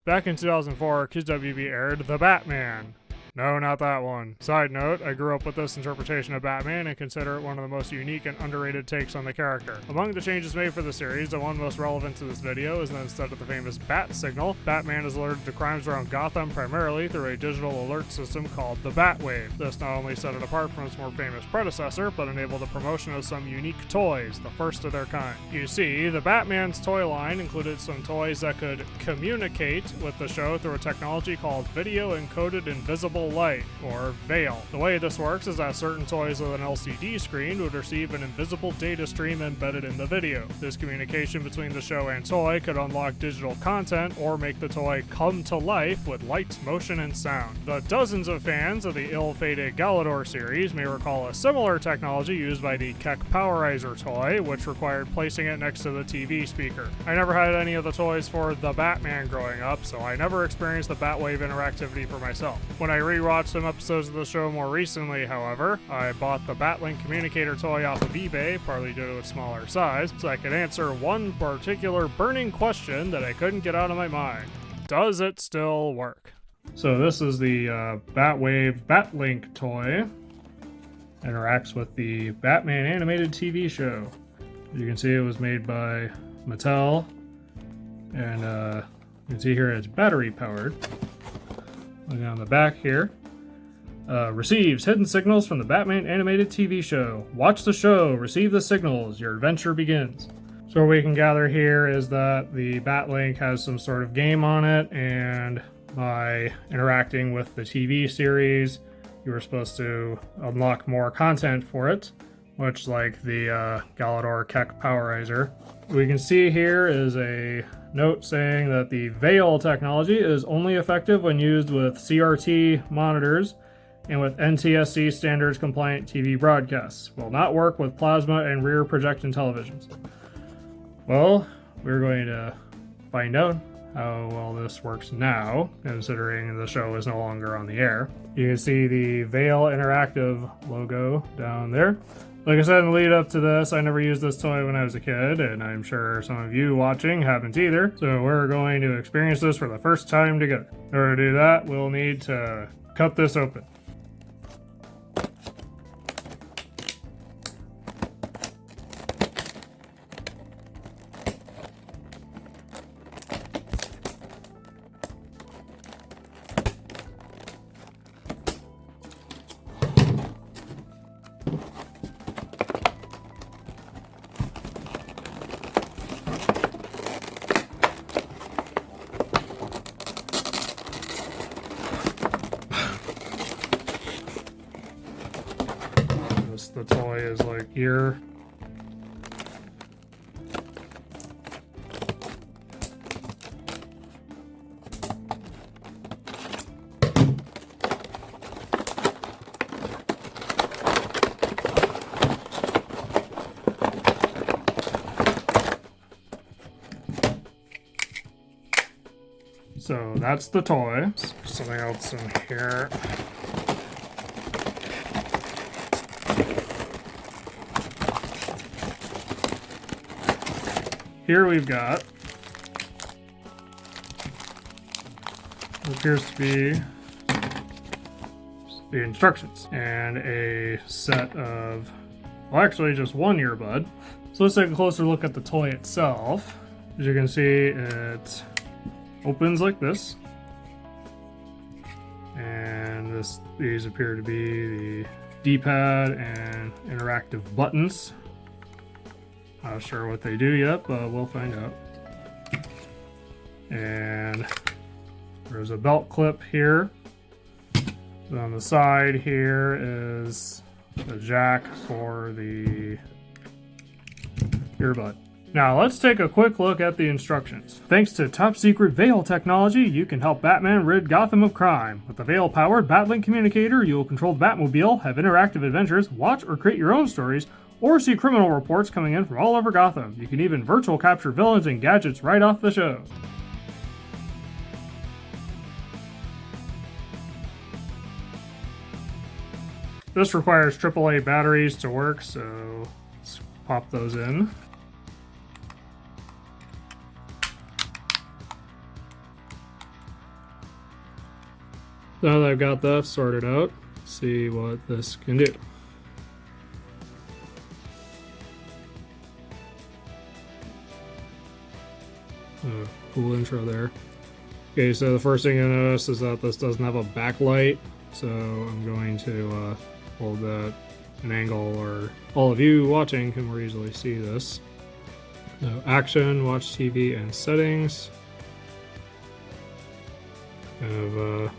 Back in 2004, Kids WB aired The Batman. No, not that one. Side note, I grew up with this interpretation of Batman and consider it one of the most unique and underrated takes on the character. Among the changes made for the series, the one most relevant to this video is that instead of the famous bat signal, Batman is alerted to crimes around Gotham primarily through a digital alert system called the Batwave. This not only set it apart from its more famous predecessor, but enabled the promotion of some unique toys, the first of their kind. You see, the Batman's toy line included some toys that could communicate with the show through a technology called Video Encoded Invisible Light, or VEIL. The way this works is that certain toys with an LCD screen would receive an invisible data stream embedded in the video. This communication between the show and toy could unlock digital content or make the toy come to life with light, motion, and sound. The dozens of fans of the ill-fated Galador series may recall a similar technology used by the Keck Powerizer toy, which required placing it next to the TV speaker. I never had any of the toys for The Batman growing up, so I never experienced the Batwave interactivity for myself. When I rewatched some episodes of the show more recently, however, I bought the Batlink communicator toy off of eBay, partly due to its smaller size, so I could answer one particular burning question that I couldn't get out of my mind. Does it still work? So this is the Batwave Batlink toy. Interacts with the Batman animated TV show. You can see it was made by Mattel, and you can see here it's battery powered. Looking on the back here. Receives hidden signals from the Batman animated TV show. Watch the show, receive the signals, your adventure begins. So what we can gather here is that the Batlink has some sort of game on it, and by interacting with the TV series, you were supposed to unlock more content for it, much like the Galador Keck Powerizer. What we can see here is a note saying that the VEIL technology is only effective when used with CRT monitors and with NTSC standards compliant TV broadcasts. Will not work with plasma and rear projection televisions. Well, we're going to find out how well this works now, considering the show is no longer on the air. You can see the VEIL Interactive logo down there. Like I said in the lead up to this, I never used this toy when I was a kid, and I'm sure some of you watching haven't either. So we're going to experience this for the first time together. In order to do that, we'll need to cut this open. The toy is like here. So that's the toy. Something else in here. Here we've got what appears to be the instructions and a set of, well, actually just one earbud. So let's take a closer look at the toy itself. As you can see, it opens like this, and these appear to be the D-pad and interactive buttons. Not sure what they do yet, but we'll find out. And there's a belt clip here. So on the side here is the jack for the earbud. Now let's take a quick look at the instructions. Thanks to top secret VEIL technology, you can help Batman rid Gotham of crime. With the VEIL powered Batlink communicator, you will control the Batmobile, have interactive adventures, watch or create your own stories, or see criminal reports coming in from all over Gotham. You can even virtual capture villains and gadgets right off the show. This requires AAA batteries to work, so let's pop those in. Now that I've got that sorted out, let's see what this can do. Cool intro there. Okay, so the first thing you'll notice is that this doesn't have a backlight, so I'm going to hold that an angle where all of you watching can more easily see this. So action, watch TV, and settings. You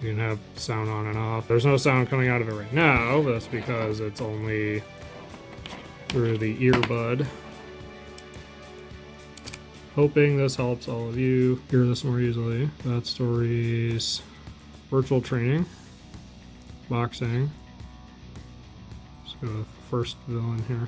can have sound on and off. There's no sound coming out of it right now, but that's because it's only through the earbud. Hoping this helps all of you hear this more easily. Bad stories, virtual training, boxing. Let's go with the first villain here.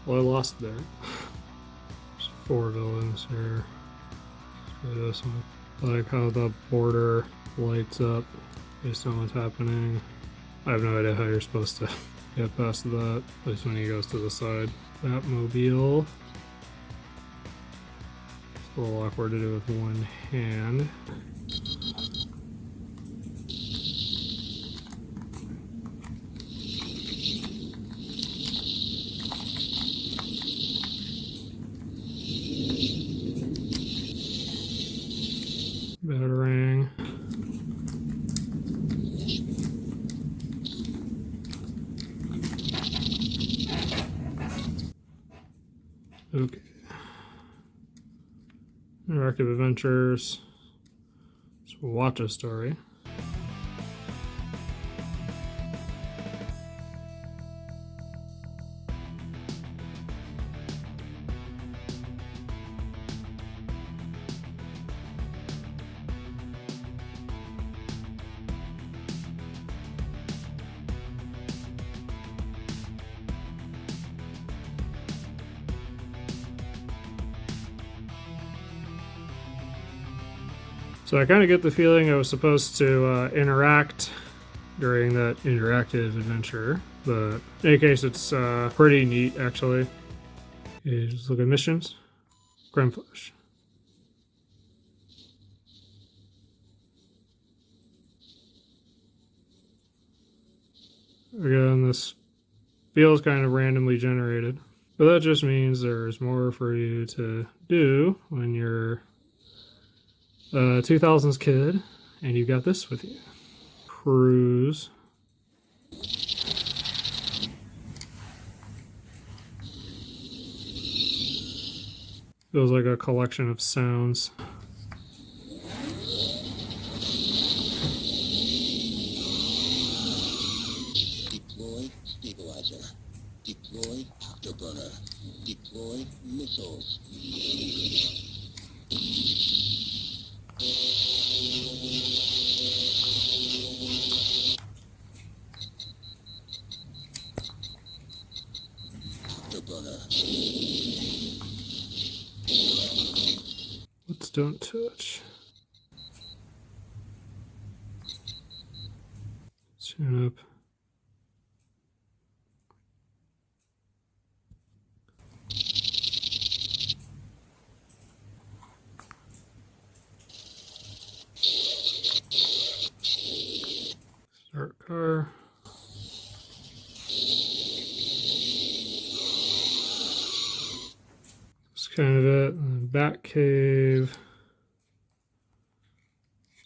Well, I lost there. There's 4 villains here. Let's do this one. I like how the border lights up based on what's happening. I have no idea how you're supposed to get past that, at least when he goes to the side. Batmobile. It's a little awkward to do with one hand. Batarang. Okay. Interactive adventures. Let's watch a story. So I kind of get the feeling I was supposed to interact during that interactive adventure, but in any case, it's pretty neat actually. Okay, just look at missions. Crime Flash. Again, this feels kind of randomly generated, but that just means there's more for you to do when you're a 2000s kid and you got this with you. Cruise. Feels like a collection of sounds. Deploy stabilizer. Deploy afterburner. Deploy missiles. Let's don't touch. Tune up. Start car. That's kind of it. Bat cave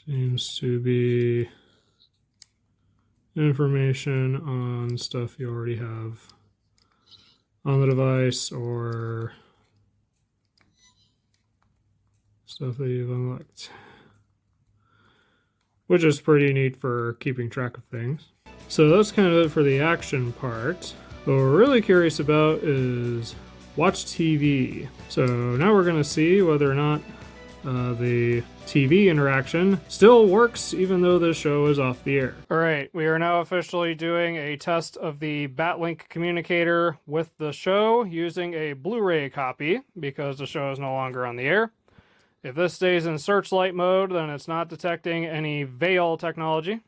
seems to be information on stuff you already have on the device or stuff that you've unlocked, which is pretty neat for keeping track of things. So that's kind of it for the action part. What we're really curious about is watch TV. So now we're going to see whether or not the TV interaction still works even though the show is off the air. Alright, we are now officially doing a test of the Batlink communicator with the show using a Blu-ray copy because the show is no longer on the air. If this stays in searchlight mode, then it's not detecting any veil technology.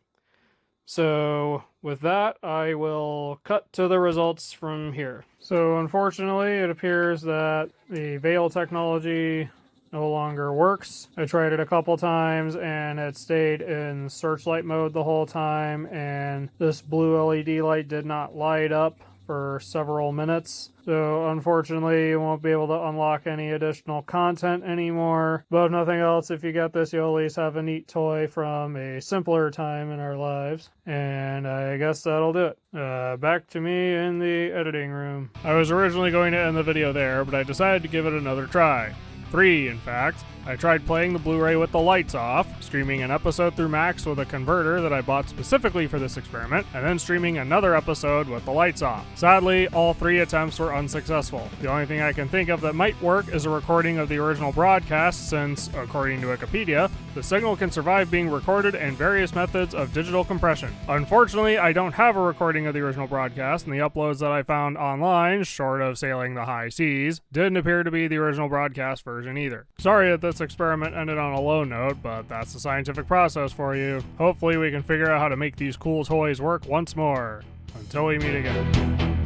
So with that, I will cut to the results from here. So unfortunately, it appears that the veil technology no longer works. I tried it a couple times and it stayed in searchlight mode the whole time, and this blue LED light did not light up for several minutes. So unfortunately, you won't be able to unlock any additional content anymore. But if nothing else, if you get this, you'll at least have a neat toy from a simpler time in our lives. And I guess that'll do it. Back to me in the editing room. I was originally going to end the video there, but I decided to give it another try. 3, in fact. I tried playing the Blu-ray with the lights off, streaming an episode through Max with a converter that I bought specifically for this experiment, and then streaming another episode with the lights off. Sadly, all 3 attempts were unsuccessful. The only thing I can think of that might work is a recording of the original broadcast since, according to Wikipedia, the signal can survive being recorded and various methods of digital compression. Unfortunately, I don't have a recording of the original broadcast, and the uploads that I found online, short of sailing the high seas, didn't appear to be the original broadcast version either. Sorry that this experiment ended on a low note, but that's the scientific process for you. Hopefully we can figure out how to make these cool toys work once more. Until we meet again.